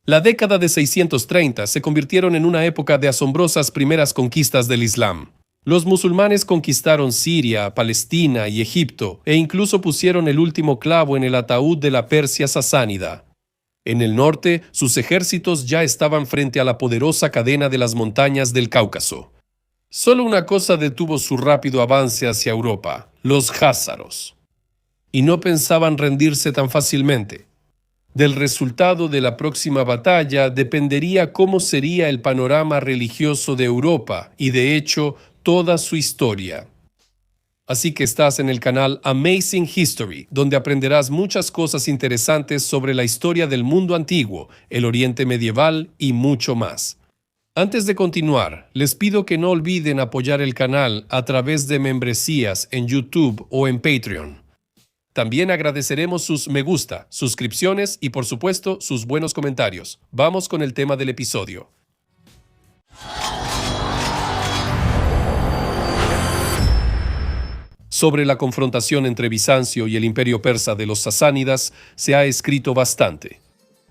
La década de 630 se convirtieron en una época de asombrosas primeras conquistas del Islam. Los musulmanes conquistaron Siria, Palestina y Egipto, e incluso pusieron el último clavo en el ataúd de la Persia sasánida. En el norte, sus ejércitos ya estaban frente a la poderosa cadena de las montañas del Cáucaso. Solo una cosa detuvo su rápido avance hacia Europa: los jázaros. Y no pensaban rendirse tan fácilmente. Del resultado de la próxima batalla dependería cómo sería el panorama religioso de Europa y, de hecho, toda su historia. Así que estás en el canal Amazing History, donde aprenderás muchas cosas interesantes sobre la historia del mundo antiguo, el Oriente medieval y mucho más. Antes de continuar, les pido que no olviden apoyar el canal a través de membresías en YouTube o en Patreon. También agradeceremos sus me gusta, suscripciones y, por supuesto, sus buenos comentarios. Vamos con el tema del episodio. Sobre la confrontación entre Bizancio y el imperio persa de los sasánidas se ha escrito bastante.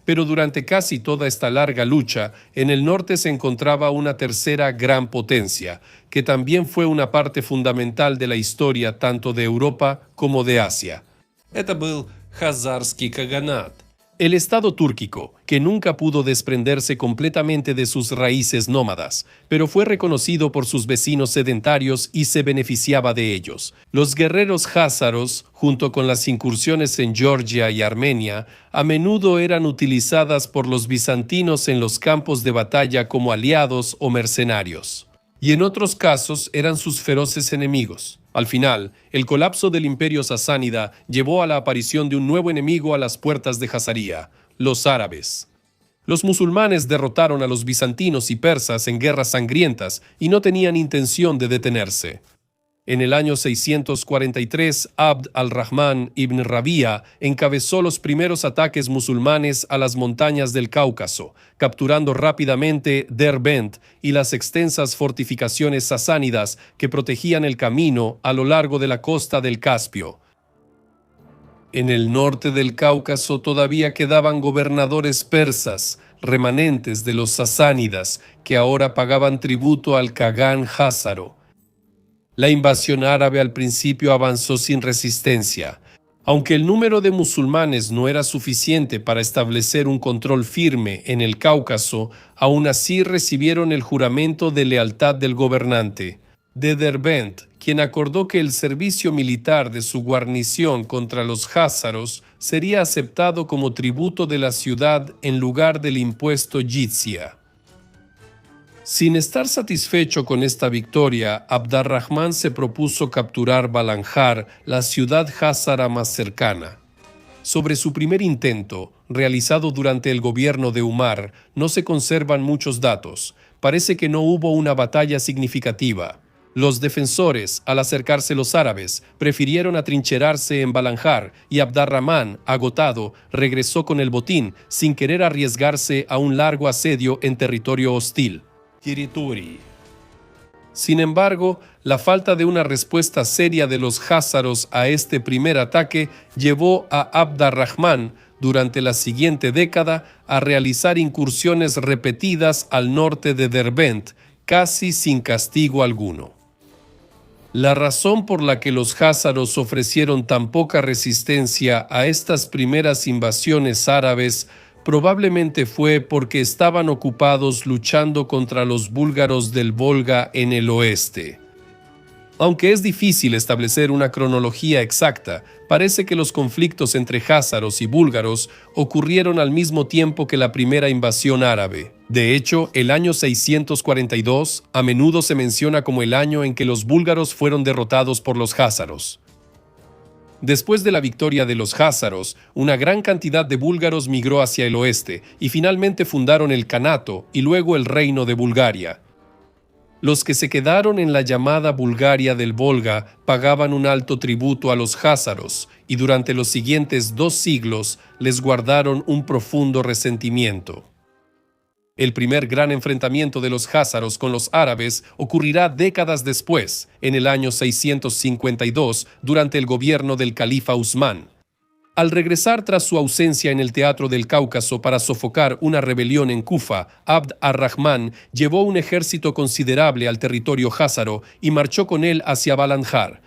Pero durante casi toda esta larga lucha, en el norte se encontraba una tercera gran potencia, que también fue una parte fundamental de la historia tanto de Europa como de Asia. Это был Хазарский Каганат, el Estado túrquico, que nunca pudo desprenderse completamente de sus raíces nómadas, pero fue reconocido por sus vecinos sedentarios y se beneficiaba de ellos. Los guerreros jázaros, junto con las incursiones en Georgia y Armenia, a menudo eran utilizadas por los bizantinos en los campos de batalla como aliados o mercenarios. Y en otros casos eran sus feroces enemigos. Al final, el colapso del imperio sasánida llevó a la aparición de un nuevo enemigo a las puertas de Jazaría: los árabes. Los musulmanes derrotaron a los bizantinos y persas en guerras sangrientas y no tenían intención de detenerse. En el año 643, Abd al-Rahman ibn Rabía encabezó los primeros ataques musulmanes a las montañas del Cáucaso, capturando rápidamente Derbent y las extensas fortificaciones sasánidas que protegían el camino a lo largo de la costa del Caspio. En el norte del Cáucaso todavía quedaban gobernadores persas, remanentes de los sasánidas, que ahora pagaban tributo al Kagán jázaro. La invasión árabe al principio avanzó sin resistencia. Aunque el número de musulmanes no era suficiente para establecer un control firme en el Cáucaso, aún así recibieron el juramento de lealtad del gobernante, de Derbent, quien acordó que el servicio militar de su guarnición contra los jázaros sería aceptado como tributo de la ciudad en lugar del impuesto jizya. Sin estar satisfecho con esta victoria, Abd al-Rahman se propuso capturar Balanjar, la ciudad jázara más cercana. Sobre su primer intento, realizado durante el gobierno de Umar, no se conservan muchos datos. Parece que no hubo una batalla significativa. Los defensores, al acercarse los árabes, prefirieron atrincherarse en Balanjar y Abd al-Rahman, agotado, regresó con el botín sin querer arriesgarse a un largo asedio en territorio hostil. Sin embargo, la falta de una respuesta seria de los jázaros a este primer ataque llevó a Abd al-Rahman, durante la siguiente década, a realizar incursiones repetidas al norte de Derbent, casi sin castigo alguno. La razón por la que los jázaros ofrecieron tan poca resistencia a estas primeras invasiones árabes probablemente fue porque estaban ocupados luchando contra los búlgaros del Volga en el oeste. Aunque es difícil establecer una cronología exacta, parece que los conflictos entre jázaros y búlgaros ocurrieron al mismo tiempo que la primera invasión árabe. De hecho, el año 642 a menudo se menciona como el año en que los búlgaros fueron derrotados por los jázaros. Después de la victoria de los jázaros, una gran cantidad de búlgaros migró hacia el oeste y finalmente fundaron el Kanato y luego el Reino de Bulgaria. Los que se quedaron en la llamada Bulgaria del Volga pagaban un alto tributo a los jázaros y durante los siguientes 2 siglos les guardaron un profundo resentimiento. El primer gran enfrentamiento de los jázaros con los árabes ocurrirá décadas después, en el año 652, durante el gobierno del califa Usmán. Al regresar tras su ausencia en el teatro del Cáucaso para sofocar una rebelión en Kufa, Abd ar-Rahman llevó un ejército considerable al territorio házaro y marchó con él hacia Balandjar.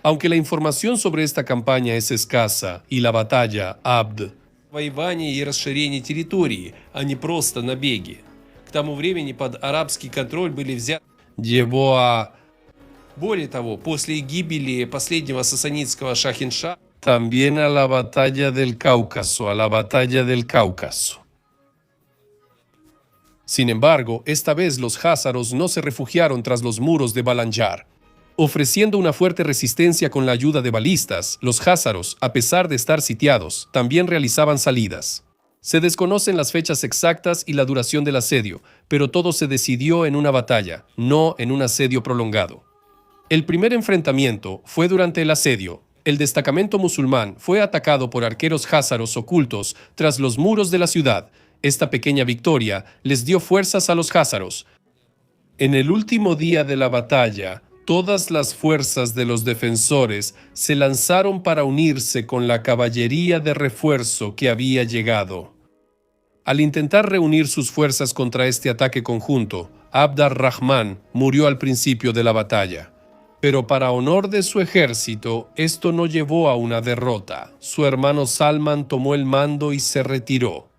Aunque la información sobre esta campaña es escasa y la batalla, Abd, Воевание и расширение территории, а не просто набеги. К тому времени под арабский контроль были взяты. llevó a Более того, после гибели последнего сасанидского Шахинша también a la batalla del Cáucaso, a la batalla del Cáucaso. Sin embargo, esta vez los házaros no se refugiaron tras los muros de Balandjar. Ofreciendo una fuerte resistencia con la ayuda de balistas, los házaros, a pesar de estar sitiados, también realizaban salidas. Se desconocen las fechas exactas y la duración del asedio, pero todo se decidió en una batalla, no en un asedio prolongado. El primer enfrentamiento fue durante el asedio. El destacamento musulmán fue atacado por arqueros házaros ocultos tras los muros de la ciudad. Esta pequeña victoria les dio fuerzas a los házaros. En el último día de la batalla, todas las fuerzas de los defensores se lanzaron para unirse con la caballería de refuerzo que había llegado. Al intentar reunir sus fuerzas contra este ataque conjunto, Abd ar-Rahman murió al principio de la batalla. Pero para honor de su ejército, esto no llevó a una derrota. Su hermano Salman tomó el mando y se retiró.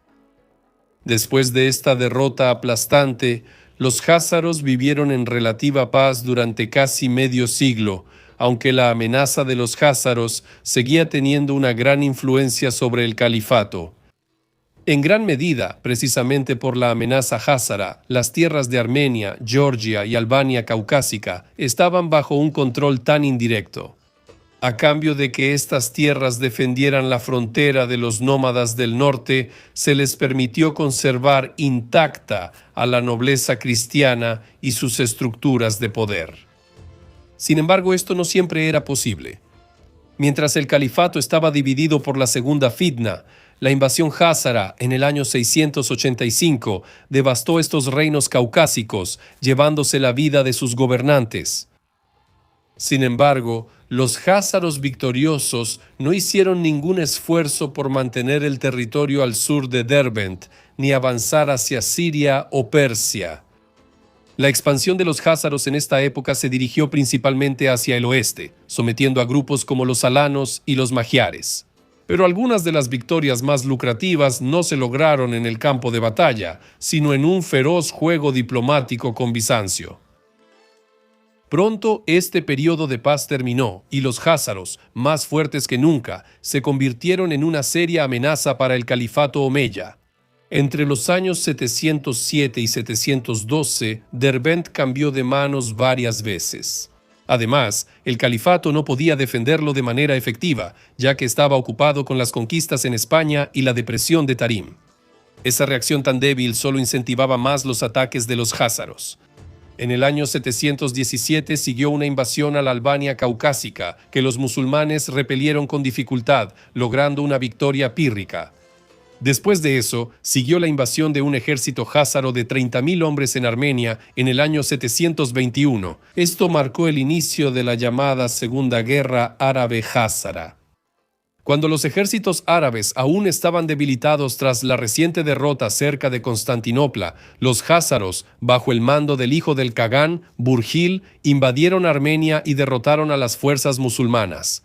Después de esta derrota aplastante, los házaros vivieron en relativa paz durante casi medio siglo, aunque la amenaza de los házaros seguía teniendo una gran influencia sobre el califato. En gran medida, precisamente por la amenaza házara, las tierras de Armenia, Georgia y Albania caucásica estaban bajo un control tan indirecto. A cambio de que estas tierras defendieran la frontera de los nómadas del norte, se les permitió conservar intacta a la nobleza cristiana y sus estructuras de poder. Sin embargo, esto no siempre era posible. Mientras el califato estaba dividido por la segunda fitna, la invasión házara en el año 685 devastó estos reinos caucásicos, llevándose la vida de sus gobernantes. Sin embargo, los házaros victoriosos no hicieron ningún esfuerzo por mantener el territorio al sur de Derbent, ni avanzar hacia Siria o Persia. La expansión de los házaros en esta época se dirigió principalmente hacia el oeste, sometiendo a grupos como los alanos y los magiares. Pero algunas de las victorias más lucrativas no se lograron en el campo de batalla, sino en un feroz juego diplomático con Bizancio. Pronto este periodo de paz terminó y los házaros, más fuertes que nunca, se convirtieron en una seria amenaza para el califato omeya. Entre los años 707 y 712, Derbent cambió de manos varias veces. Además, el califato no podía defenderlo de manera efectiva, ya que estaba ocupado con las conquistas en España y la depresión de Tarim. Esa reacción tan débil solo incentivaba más los ataques de los házaros. En el año 717 siguió una invasión a la Albania caucásica, que los musulmanes repelieron con dificultad, logrando una victoria pírrica. Después de eso, siguió la invasión de un ejército házaro de 30.000 hombres en Armenia en el año 721. Esto marcó el inicio de la llamada Segunda Guerra Árabe-Házara. Cuando los ejércitos árabes aún estaban debilitados tras la reciente derrota cerca de Constantinopla, los házaros, bajo el mando del hijo del Kagán, Burjil, invadieron Armenia y derrotaron a las fuerzas musulmanas.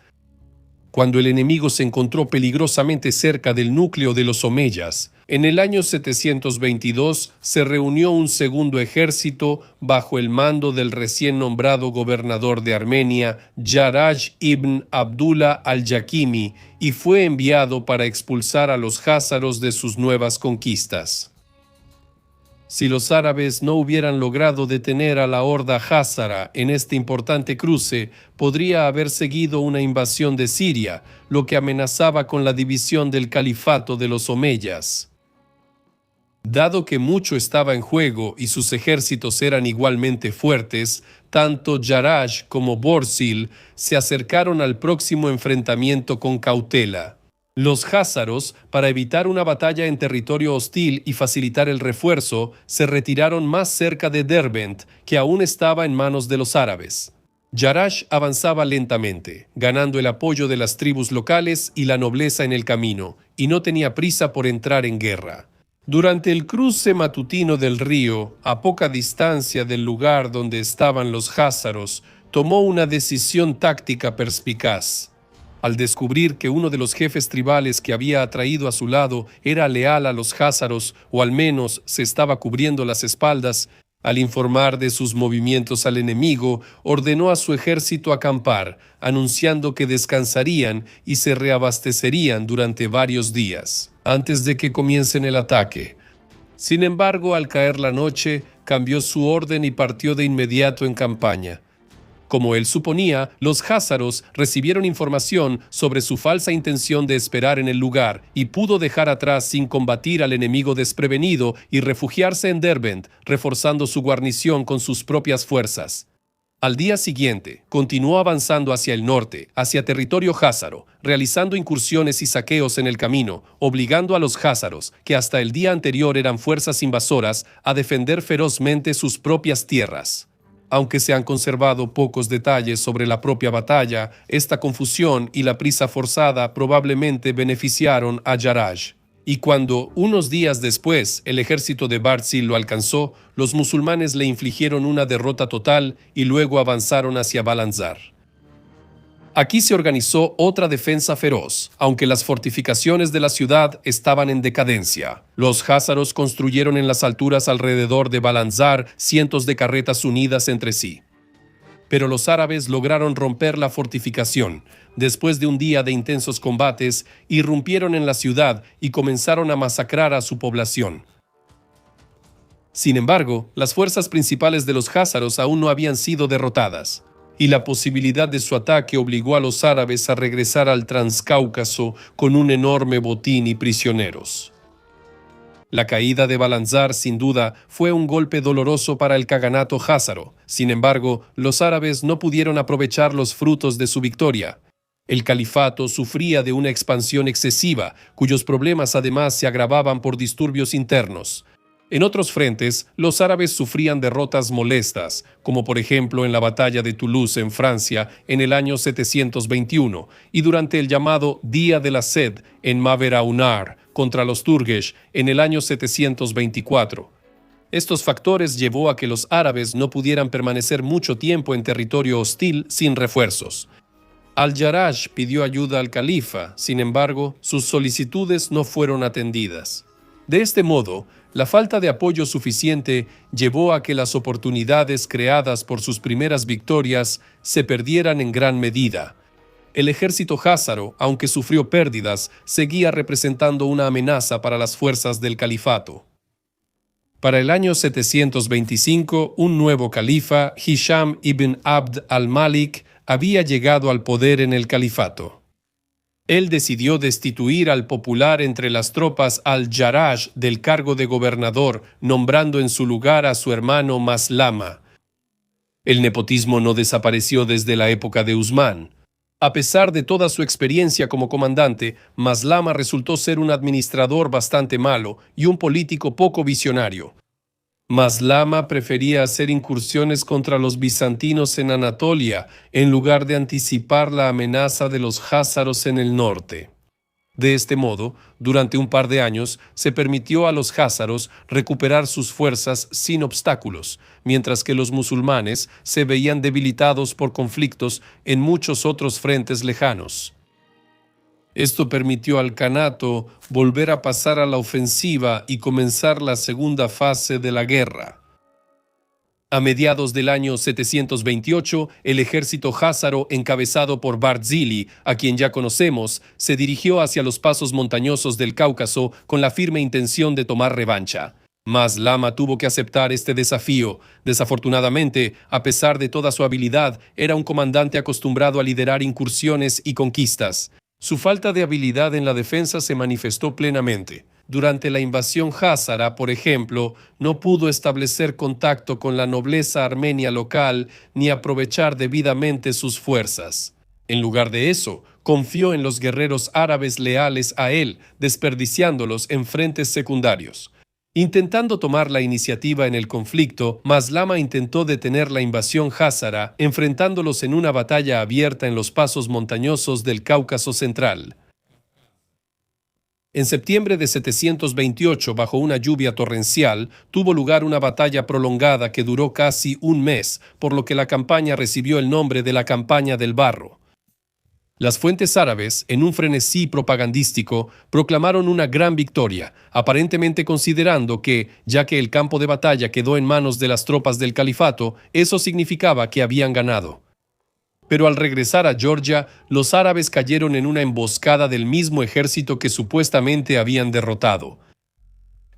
Cuando el enemigo se encontró peligrosamente cerca del núcleo de los omeyas, en el año 722 se reunió un segundo ejército bajo el mando del recién nombrado gobernador de Armenia, Yaraj ibn Abdullah al-Yakimi, y fue enviado para expulsar a los házaros de sus nuevas conquistas. Si los árabes no hubieran logrado detener a la horda házara en este importante cruce, podría haber seguido una invasión de Siria, lo que amenazaba con la división del califato de los omeyas. Dado que mucho estaba en juego y sus ejércitos eran igualmente fuertes, tanto Yaraj como Borsil se acercaron al próximo enfrentamiento con cautela. Los házaros, para evitar una batalla en territorio hostil y facilitar el refuerzo, se retiraron más cerca de Derbent, que aún estaba en manos de los árabes. Jarash avanzaba lentamente, ganando el apoyo de las tribus locales y la nobleza en el camino, y no tenía prisa por entrar en guerra. Durante el cruce matutino del río, a poca distancia del lugar donde estaban los jázaros, tomó una decisión táctica perspicaz. Al descubrir que uno de los jefes tribales que había atraído a su lado era leal a los jázaros, o al menos se estaba cubriendo las espaldas, al informar de sus movimientos al enemigo, ordenó a su ejército acampar, anunciando que descansarían y se reabastecerían durante varios días, antes de que comiencen el ataque. Sin embargo, al caer la noche, cambió su orden y partió de inmediato en campaña. Como él suponía, los jázaros recibieron información sobre su falsa intención de esperar en el lugar y pudo dejar atrás sin combatir al enemigo desprevenido y refugiarse en Derbent, reforzando su guarnición con sus propias fuerzas. Al día siguiente, continuó avanzando hacia el norte, hacia territorio jázaro, realizando incursiones y saqueos en el camino, obligando a los jázaros, que hasta el día anterior eran fuerzas invasoras, a defender ferozmente sus propias tierras. Aunque se han conservado pocos detalles sobre la propia batalla, esta confusión y la prisa forzada probablemente beneficiaron a Jarash. Y cuando, unos días después, el ejército de Barzil lo alcanzó, los musulmanes le infligieron una derrota total y luego avanzaron hacia Balanzar. Aquí se organizó otra defensa feroz, aunque las fortificaciones de la ciudad estaban en decadencia. Los jázaros construyeron en las alturas alrededor de Balanzar cientos de carretas unidas entre sí. Pero los árabes lograron romper la fortificación. Después de un día de intensos combates, irrumpieron en la ciudad y comenzaron a masacrar a su población. Sin embargo, las fuerzas principales de los jázaros aún no habían sido derrotadas, y la posibilidad de su ataque obligó a los árabes a regresar al Transcáucaso con un enorme botín y prisioneros. La caída de Balanzar, sin duda, fue un golpe doloroso para el Kaganato jázaro. Sin embargo, los árabes no pudieron aprovechar los frutos de su victoria. El califato sufría de una expansión excesiva, cuyos problemas además se agravaban por disturbios internos. En otros frentes, los árabes sufrían derrotas molestas, como por ejemplo en la batalla de Toulouse en Francia en el año 721 y durante el llamado Día de la Sed en Maveraunar contra los Turgesh en el año 724. Estos factores llevó a que los árabes no pudieran permanecer mucho tiempo en territorio hostil sin refuerzos. Al-Jarash pidió ayuda al califa, sin embargo, sus solicitudes no fueron atendidas. De este modo, la falta de apoyo suficiente llevó a que las oportunidades creadas por sus primeras victorias se perdieran en gran medida. El ejército jázaro, aunque sufrió pérdidas, seguía representando una amenaza para las fuerzas del califato. Para el año 725, un nuevo califa, Hisham ibn Abd al-Malik, había llegado al poder en el califato. Él decidió destituir al popular entre las tropas al-Jarash del cargo de gobernador, nombrando en su lugar a su hermano Maslama. El nepotismo no desapareció desde la época de Usmán. A pesar de toda su experiencia como comandante, Maslama resultó ser un administrador bastante malo y un político poco visionario. Maslama prefería hacer incursiones contra los bizantinos en Anatolia, en lugar de anticipar la amenaza de los jázaros en el norte. De este modo, durante un par de años, se permitió a los jázaros recuperar sus fuerzas sin obstáculos, mientras que los musulmanes se veían debilitados por conflictos en muchos otros frentes lejanos. Esto permitió al Kanato volver a pasar a la ofensiva y comenzar la segunda fase de la guerra. A mediados del año 728, el ejército jázaro encabezado por Barzili, a quien ya conocemos, se dirigió hacia los pasos montañosos del Cáucaso con la firme intención de tomar revancha. Maslama tuvo que aceptar este desafío. Desafortunadamente, a pesar de toda su habilidad, era un comandante acostumbrado a liderar incursiones y conquistas. Su falta de habilidad en la defensa se manifestó plenamente. Durante la invasión jázara, por ejemplo, no pudo establecer contacto con la nobleza armenia local ni aprovechar debidamente sus fuerzas. En lugar de eso, confió en los guerreros árabes leales a él, desperdiciándolos en frentes secundarios. Intentando tomar la iniciativa en el conflicto, Maslama intentó detener la invasión házara, enfrentándolos en una batalla abierta en los pasos montañosos del Cáucaso Central. En septiembre de 728, bajo una lluvia torrencial, tuvo lugar una batalla prolongada que duró casi un mes, por lo que la campaña recibió el nombre de la Campaña del Barro. Las fuentes árabes, en un frenesí propagandístico, proclamaron una gran victoria, aparentemente considerando que, ya que el campo de batalla quedó en manos de las tropas del califato, eso significaba que habían ganado. Pero al regresar a Georgia, los árabes cayeron en una emboscada del mismo ejército que supuestamente habían derrotado.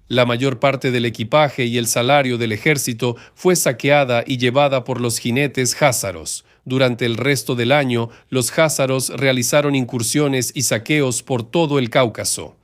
La mayor parte del equipaje y el salario del ejército fue saqueada y llevada por los jinetes házaros. Durante el resto del año, los házaros realizaron incursiones y saqueos por todo el Cáucaso.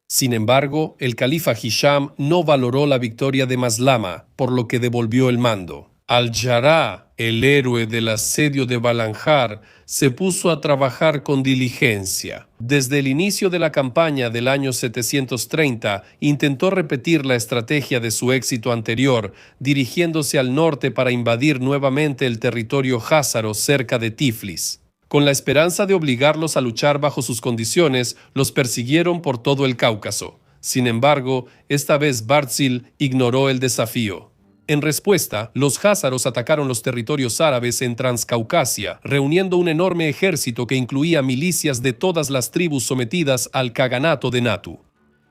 Sin embargo, el califa Hisham no valoró la victoria de Maslama, por lo que devolvió el mando. Al-Jarrah, el héroe del asedio de Balanjar, se puso a trabajar con diligencia. Desde el inicio de la campaña del año 730, intentó repetir la estrategia de su éxito anterior, dirigiéndose al norte para invadir nuevamente el territorio házaro cerca de Tiflis. Con la esperanza de obligarlos a luchar bajo sus condiciones, los persiguieron por todo el Cáucaso. Sin embargo, esta vez Barzil ignoró el desafío. En respuesta, los házaros atacaron los territorios árabes en Transcaucasia, reuniendo un enorme ejército que incluía milicias de todas las tribus sometidas al Kaganato de Natu.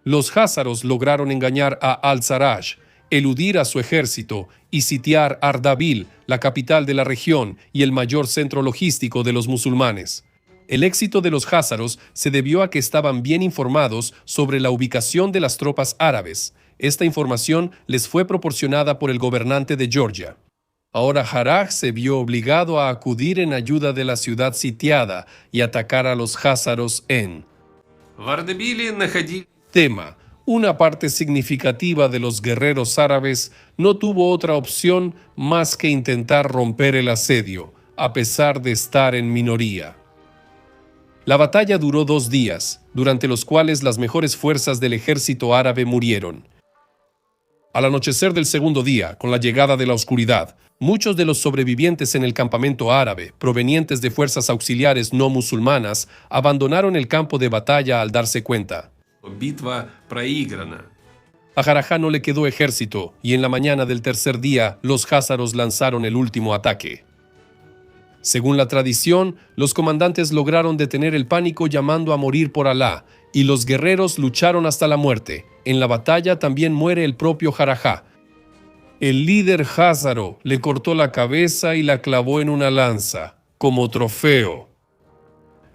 Los házaros lograron engañar a Al-Sarraj, eludir a su ejército y sitiar Ardabil, la capital de la región y el mayor centro logístico de los musulmanes. El éxito de los házaros se debió a que estaban bien informados sobre la ubicación de las tropas árabes. Esta información les fue proporcionada por el gobernante de Georgia. Ahora Jarrah se vio obligado a acudir en ayuda de la ciudad sitiada y atacar a los házaros en Tema. Una parte significativa de los guerreros árabes no tuvo otra opción más que intentar romper el asedio, a pesar de estar en minoría. La batalla duró 2 días, durante los cuales las mejores fuerzas del ejército árabe murieron. Al anochecer del segundo día, con la llegada de la oscuridad, muchos de los sobrevivientes en el campamento árabe, provenientes de fuerzas auxiliares no musulmanas, abandonaron el campo de batalla al darse cuenta. A Jarrah no le quedó ejército, y en la mañana del tercer día, los házaros lanzaron el último ataque. Según la tradición, los comandantes lograron detener el pánico llamando a morir por Alá, y los guerreros lucharon hasta la muerte. En la batalla también muere el propio Jarrah. El líder házaro le cortó la cabeza y la clavó en una lanza, como trofeo.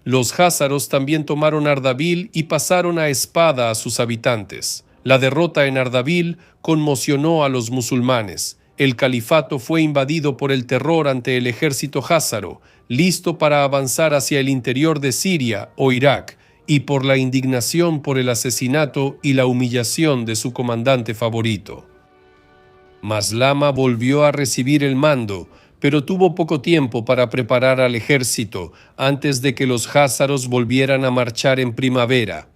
Los házaros también tomaron Ardabil y pasaron a espada a sus habitantes. La derrota en Ardabil conmocionó a los musulmanes. El califato fue invadido por el terror ante el ejército házaro, listo para avanzar hacia el interior de Siria o Irak, y por la indignación por el asesinato y la humillación de su comandante favorito. Maslama volvió a recibir el mando, pero tuvo poco tiempo para preparar al ejército antes de que los házaros volvieran a marchar en primavera.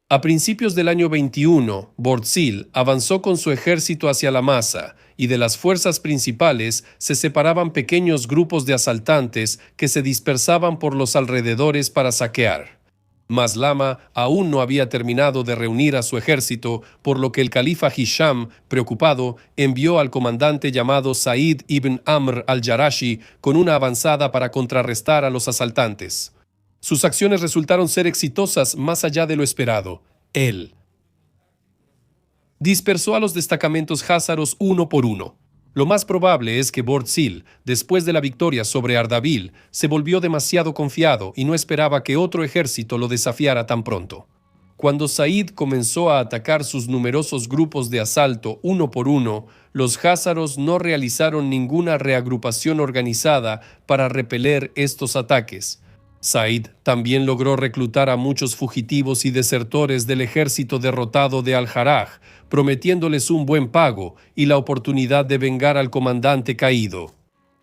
A principios del año 21, Barzil avanzó con su ejército hacia la masa, y de las fuerzas principales se separaban pequeños grupos de asaltantes que se dispersaban por los alrededores para saquear. Maslama aún no había terminado de reunir a su ejército, por lo que el califa Hisham, preocupado, envió al comandante llamado Said ibn Amr al-Jarashi con una avanzada para contrarrestar a los asaltantes. Sus acciones resultaron ser exitosas más allá de lo esperado. Él dispersó a los destacamentos házaros uno por uno. Lo más probable es que Barzil, después de la victoria sobre Ardabil, se volvió demasiado confiado y no esperaba que otro ejército lo desafiara tan pronto. Cuando Said comenzó a atacar sus numerosos grupos de asalto uno por uno, los házaros no realizaron ninguna reagrupación organizada para repeler estos ataques. Said también logró reclutar a muchos fugitivos y desertores del ejército derrotado de Al-Jarrah, prometiéndoles un buen pago y la oportunidad de vengar al comandante caído.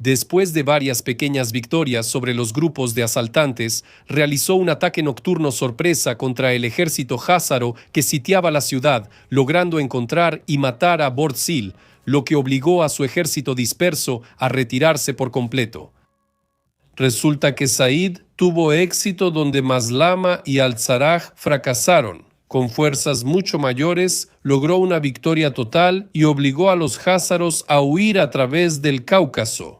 Después de varias pequeñas victorias sobre los grupos de asaltantes, realizó un ataque nocturno sorpresa contra el ejército házaro que sitiaba la ciudad, logrando encontrar y matar a Bort-Sil, lo que obligó a su ejército disperso a retirarse por completo. Resulta que Said tuvo éxito donde Maslama y Al-Zaraj fracasaron. Con fuerzas mucho mayores, logró una victoria total y obligó a los házaros a huir a través del Cáucaso.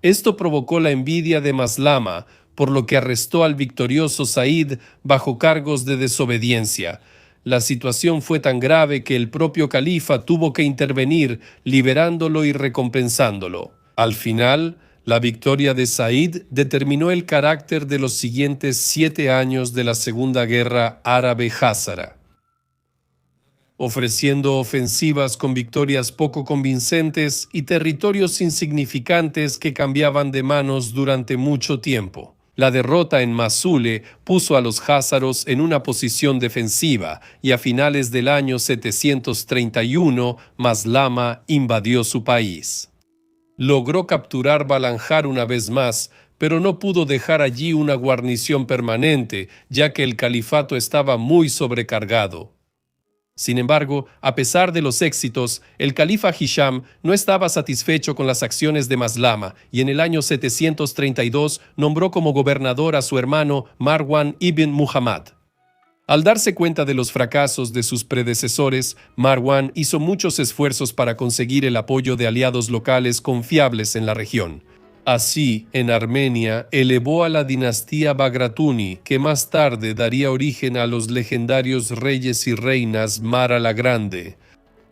Esto provocó la envidia de Maslama, por lo que arrestó al victorioso Said bajo cargos de desobediencia. La situación fue tan grave que el propio califa tuvo que intervenir, liberándolo y recompensándolo. Al final, la victoria de Said determinó el carácter de los siguientes 7 años de la Segunda Guerra Árabe-Házara, ofreciendo ofensivas con victorias poco convincentes y territorios insignificantes que cambiaban de manos durante mucho tiempo. La derrota en Masule puso a los házaros en una posición defensiva y a finales del año 731 Maslama invadió su país. Logró capturar Balanjar una vez más, pero no pudo dejar allí una guarnición permanente, ya que el califato estaba muy sobrecargado. Sin embargo, a pesar de los éxitos, el califa Hisham no estaba satisfecho con las acciones de Maslama y en el año 732 nombró como gobernador a su hermano Marwan ibn Muhammad. Al darse cuenta de los fracasos de sus predecesores, Marwan hizo muchos esfuerzos para conseguir el apoyo de aliados locales confiables en la región. Así, en Armenia, elevó a la dinastía Bagratuni, que más tarde daría origen a los legendarios reyes y reinas Mara la Grande.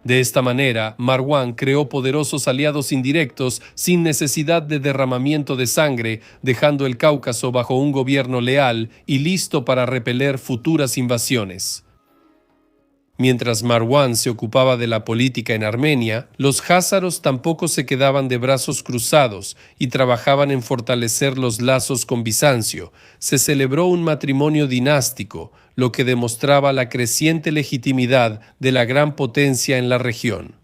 De esta manera, Marwan creó poderosos aliados indirectos sin necesidad de derramamiento de sangre, dejando el Cáucaso bajo un gobierno leal y listo para repeler futuras invasiones. Mientras Marwan se ocupaba de la política en Armenia, los házaros tampoco se quedaban de brazos cruzados y trabajaban en fortalecer los lazos con Bizancio. Se celebró un matrimonio dinástico, lo que demostraba la creciente legitimidad de la gran potencia en la región.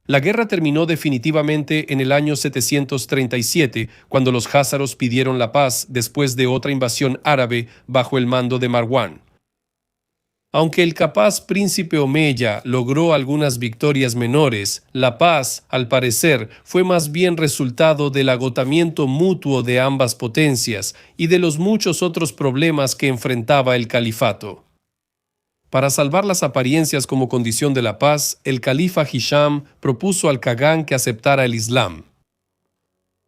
La guerra terminó definitivamente en el año 737, cuando los házaros pidieron la paz después de otra invasión árabe bajo el mando de Marwan. Aunque el capaz príncipe omeya logró algunas victorias menores, la paz, al parecer, fue más bien resultado del agotamiento mutuo de ambas potencias y de los muchos otros problemas que enfrentaba el califato. Para salvar las apariencias como condición de la paz, el califa Hisham propuso al Kagán que aceptara el Islam.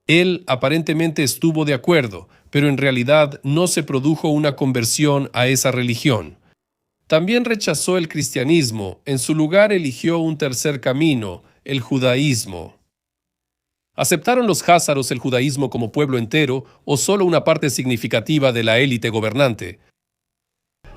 Él aparentemente estuvo de acuerdo, pero en realidad no se produjo una conversión a esa religión. También rechazó el cristianismo, en su lugar eligió un tercer camino, el judaísmo. ¿Aceptaron los házaros el judaísmo como pueblo entero o solo una parte significativa de la élite gobernante?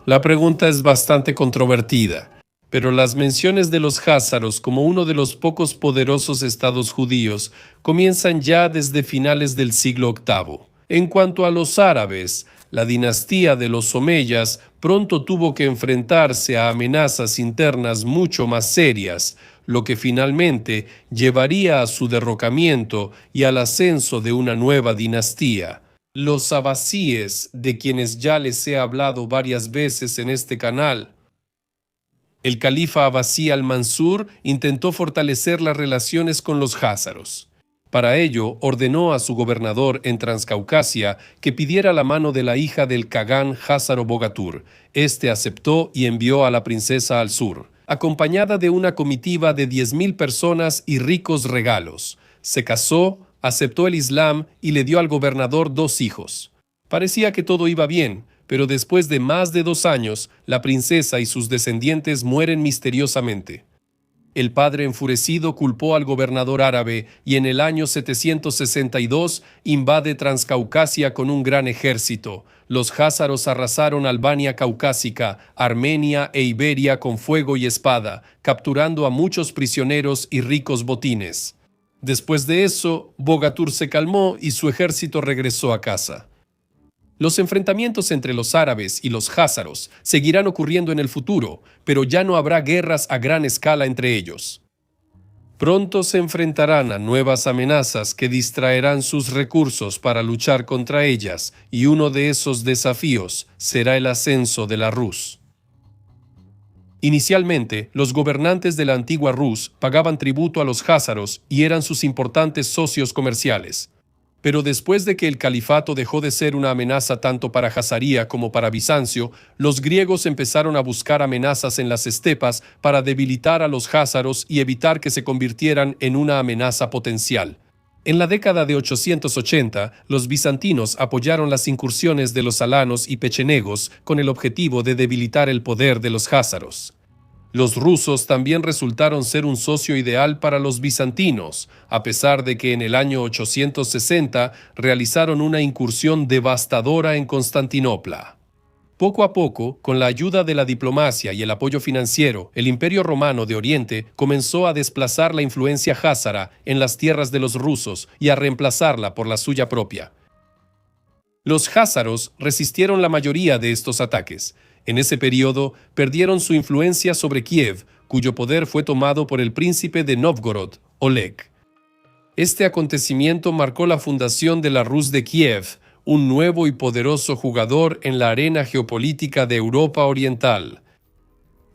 La pregunta es bastante controvertida, pero las menciones de los házaros como uno de los pocos poderosos estados judíos comienzan ya desde finales del siglo VIII. En cuanto a los árabes, la dinastía de los omeyas pronto tuvo que enfrentarse a amenazas internas mucho más serias, lo que finalmente llevaría a su derrocamiento y al ascenso de una nueva dinastía. Los abasíes, de quienes ya les he hablado varias veces en este canal. El califa abasí al-Mansur intentó fortalecer las relaciones con los házaros. Para ello, ordenó a su gobernador en Transcaucasia que pidiera la mano de la hija del Kagán házaro Bogatur. Este aceptó y envió a la princesa al sur, acompañada de una comitiva de 10.000 personas y ricos regalos. Se casó, aceptó el Islam y le dio al gobernador 2 hijos. Parecía que todo iba bien, pero después de más de 2 años, la princesa y sus descendientes mueren misteriosamente. El padre enfurecido culpó al gobernador árabe y en el año 762 invade Transcaucasia con un gran ejército. Los házaros arrasaron Albania caucásica, Armenia e Iberia con fuego y espada, capturando a muchos prisioneros y ricos botines. Después de eso, Bogatur se calmó y su ejército regresó a casa. Los enfrentamientos entre los árabes y los házaros seguirán ocurriendo en el futuro, pero ya no habrá guerras a gran escala entre ellos. Pronto se enfrentarán a nuevas amenazas que distraerán sus recursos para luchar contra ellas, y uno de esos desafíos será el ascenso de la Rus. Inicialmente, los gobernantes de la antigua Rus pagaban tributo a los jázaros y eran sus importantes socios comerciales. Pero después de que el califato dejó de ser una amenaza tanto para Jazaría como para Bizancio, los griegos empezaron a buscar amenazas en las estepas para debilitar a los jázaros y evitar que se convirtieran en una amenaza potencial. En la década de 880, los bizantinos apoyaron las incursiones de los alanos y pechenegos con el objetivo de debilitar el poder de los jázaros. Los rusos también resultaron ser un socio ideal para los bizantinos, a pesar de que en el año 860 realizaron una incursión devastadora en Constantinopla. Poco a poco, con la ayuda de la diplomacia y el apoyo financiero, el Imperio Romano de Oriente comenzó a desplazar la influencia jázara en las tierras de los rusos y a reemplazarla por la suya propia. Los jázaros resistieron la mayoría de estos ataques. En ese periodo, perdieron su influencia sobre Kiev, cuyo poder fue tomado por el príncipe de Novgorod, Oleg. Este acontecimiento marcó la fundación de la Rus de Kiev, un nuevo y poderoso jugador en la arena geopolítica de Europa Oriental.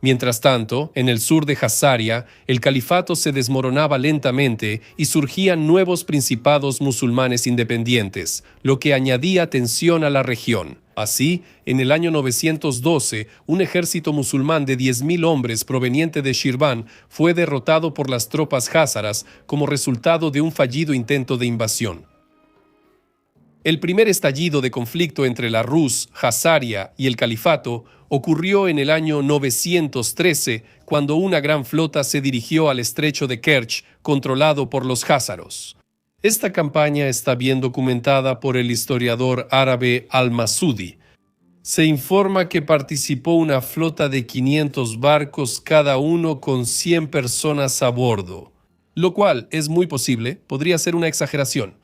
Mientras tanto, en el sur de Jazaria, el califato se desmoronaba lentamente y surgían nuevos principados musulmanes independientes, lo que añadía tensión a la región. Así, en el año 912, un ejército musulmán de 10.000 hombres proveniente de Shirvan fue derrotado por las tropas jázaras como resultado de un fallido intento de invasión. El primer estallido de conflicto entre la Rus, Jazaria y el califato ocurrió en el año 913, cuando una gran flota se dirigió al estrecho de Kerch, controlado por los jázaros. Esta campaña está bien documentada por el historiador árabe Al-Masudi. Se informa que participó una flota de 500 barcos, cada uno con 100 personas a bordo, lo cual es muy posible, podría ser una exageración.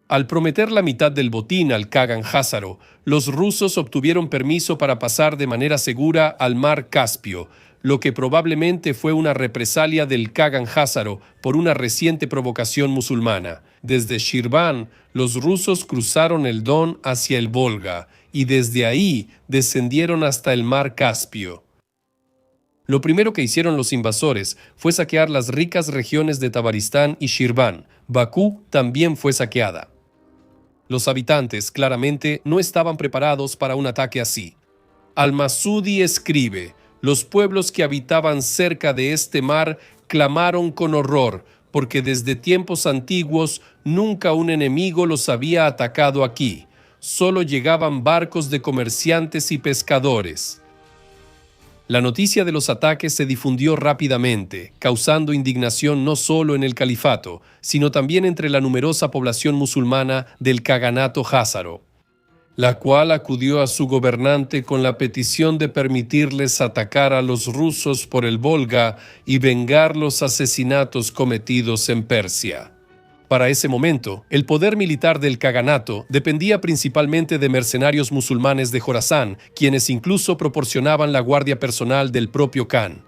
Al prometer la mitad del botín al Kagan jázaro, los rusos obtuvieron permiso para pasar de manera segura al mar Caspio, lo que probablemente fue una represalia del Kagan jázaro por una reciente provocación musulmana. Desde Shirvan, los rusos cruzaron el Don hacia el Volga y desde ahí descendieron hasta el mar Caspio. Lo primero que hicieron los invasores fue saquear las ricas regiones de Tabaristán y Shirvan. Bakú también fue saqueada. Los habitantes, claramente, no estaban preparados para un ataque así. Al-Masudi escribe: los pueblos que habitaban cerca de este mar clamaron con horror, porque desde tiempos antiguos nunca un enemigo los había atacado aquí. Solo llegaban barcos de comerciantes y pescadores. La noticia de los ataques se difundió rápidamente, causando indignación no solo en el califato, sino también entre la numerosa población musulmana del Kaganato jázaro, la cual acudió a su gobernante con la petición de permitirles atacar a los rusos por el Volga y vengar los asesinatos cometidos en Persia. Para ese momento, el poder militar del Kaganato dependía principalmente de mercenarios musulmanes de Jorasán, quienes incluso proporcionaban la guardia personal del propio Khan.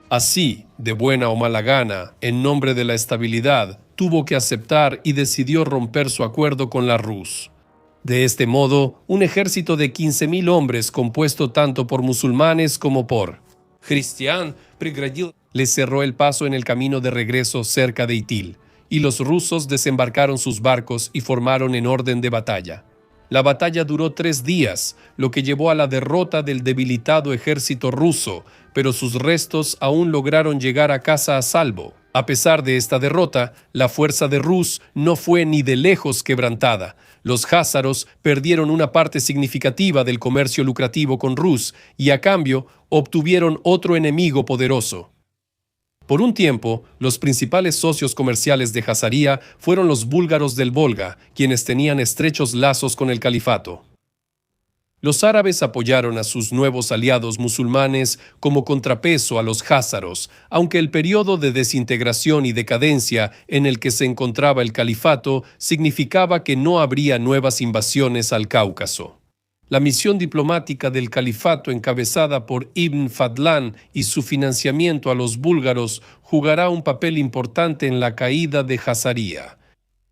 Así, de buena o mala gana, en nombre de la estabilidad, tuvo que aceptar y decidió romper su acuerdo con la Rus. De este modo, un ejército de 15.000 hombres, compuesto tanto por musulmanes como por Христиан преградил les cerró el paso en el camino de regreso cerca de Itil, y los rusos desembarcaron sus barcos y formaron en orden de batalla. La batalla duró 3 días, lo que llevó a la derrota del debilitado ejército ruso, pero sus restos aún lograron llegar a casa a salvo. A pesar de esta derrota, la fuerza de Rus no fue ni de lejos quebrantada. Los jázaros perdieron una parte significativa del comercio lucrativo con Rus y a cambio obtuvieron otro enemigo poderoso. Por un tiempo, los principales socios comerciales de Jazaría fueron los búlgaros del Volga, quienes tenían estrechos lazos con el califato. Los árabes apoyaron a sus nuevos aliados musulmanes como contrapeso a los jázaros, aunque el periodo de desintegración y decadencia en el que se encontraba el califato significaba que no habría nuevas invasiones al Cáucaso. La misión diplomática del califato encabezada por Ibn Fadlan y su financiamiento a los búlgaros jugará un papel importante en la caída de Jazaría.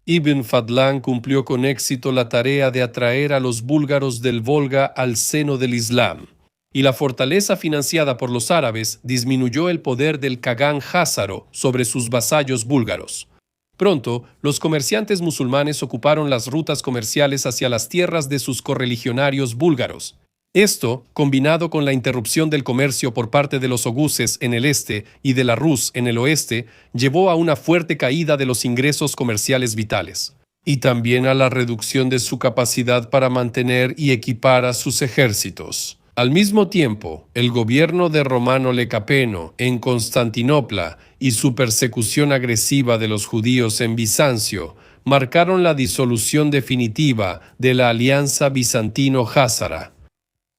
Ibn Fadlan cumplió con éxito la tarea de atraer a los búlgaros del Volga al seno del Islam, y la fortaleza financiada por los árabes disminuyó el poder del Kagán házaro sobre sus vasallos búlgaros. Pronto, los comerciantes musulmanes ocuparon las rutas comerciales hacia las tierras de sus correligionarios búlgaros. Esto, combinado con la interrupción del comercio por parte de los oguses en el este y de la Rus en el oeste, llevó a una fuerte caída de los ingresos comerciales vitales, y también a la reducción de su capacidad para mantener y equipar a sus ejércitos. Al mismo tiempo, el gobierno de Romano Lecapeno en Constantinopla y su persecución agresiva de los judíos en Bizancio marcaron la disolución definitiva de la alianza bizantino-házara.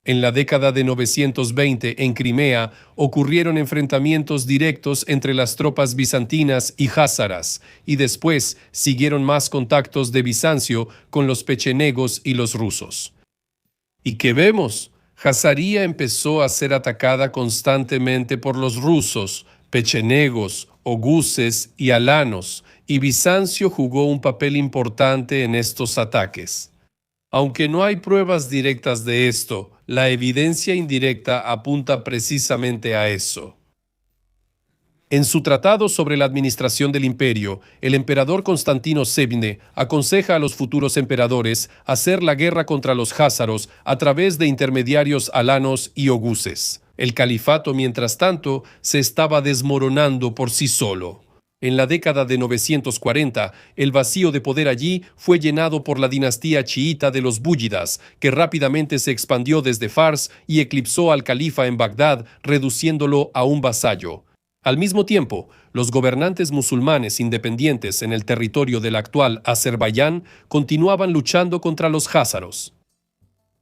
En la década de 920, en Crimea, ocurrieron enfrentamientos directos entre las tropas bizantinas y házaras, y después siguieron más contactos de Bizancio con los pechenegos y los rusos. ¿Y qué vemos? Jazaría empezó a ser atacada constantemente por los rusos, pechenegos, oguses y alanos, y Bizancio jugó un papel importante en estos ataques. Aunque no hay pruebas directas de esto, la evidencia indirecta apunta precisamente a eso. En su tratado sobre la administración del imperio, el emperador Constantino Sebne aconseja a los futuros emperadores hacer la guerra contra los házaros a través de intermediarios alanos y oguses. El califato, mientras tanto, se estaba desmoronando por sí solo. En la década de 940, el vacío de poder allí fue llenado por la dinastía chiita de los búyidas, que rápidamente se expandió desde Fars y eclipsó al califa en Bagdad, reduciéndolo a un vasallo. Al mismo tiempo, los gobernantes musulmanes independientes en el territorio del actual Azerbaiyán continuaban luchando contra los házaros.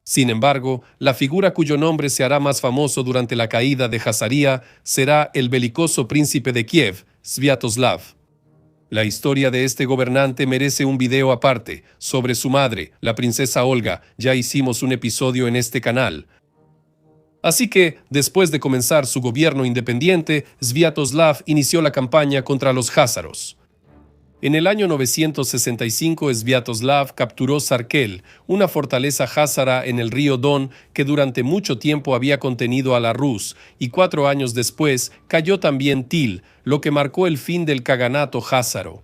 Sin embargo, la figura cuyo nombre se hará más famoso durante la caída de Jazaría será el belicoso príncipe de Kiev, Sviatoslav. La historia de este gobernante merece un video aparte. Sobre su madre, la princesa Olga, ya hicimos un episodio en este canal. Así que, después de comenzar su gobierno independiente, Sviatoslav inició la campaña contra los házaros. En el año 965, Sviatoslav capturó Sarkel, una fortaleza házara en el río Don que durante mucho tiempo había contenido a la Rus, y 4 años después cayó también Til, lo que marcó el fin del Kaganato házaro.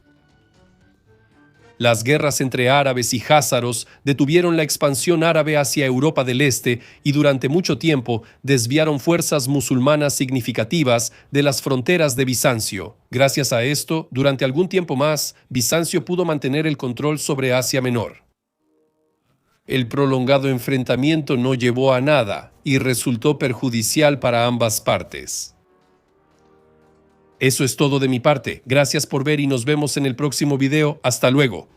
Las guerras entre árabes y házaros detuvieron la expansión árabe hacia Europa del Este y durante mucho tiempo desviaron fuerzas musulmanas significativas de las fronteras de Bizancio. Gracias a esto, durante algún tiempo más, Bizancio pudo mantener el control sobre Asia Menor. El prolongado enfrentamiento no llevó a nada y resultó perjudicial para ambas partes. Eso es todo de mi parte. Gracias por ver y nos vemos en el próximo video. Hasta luego.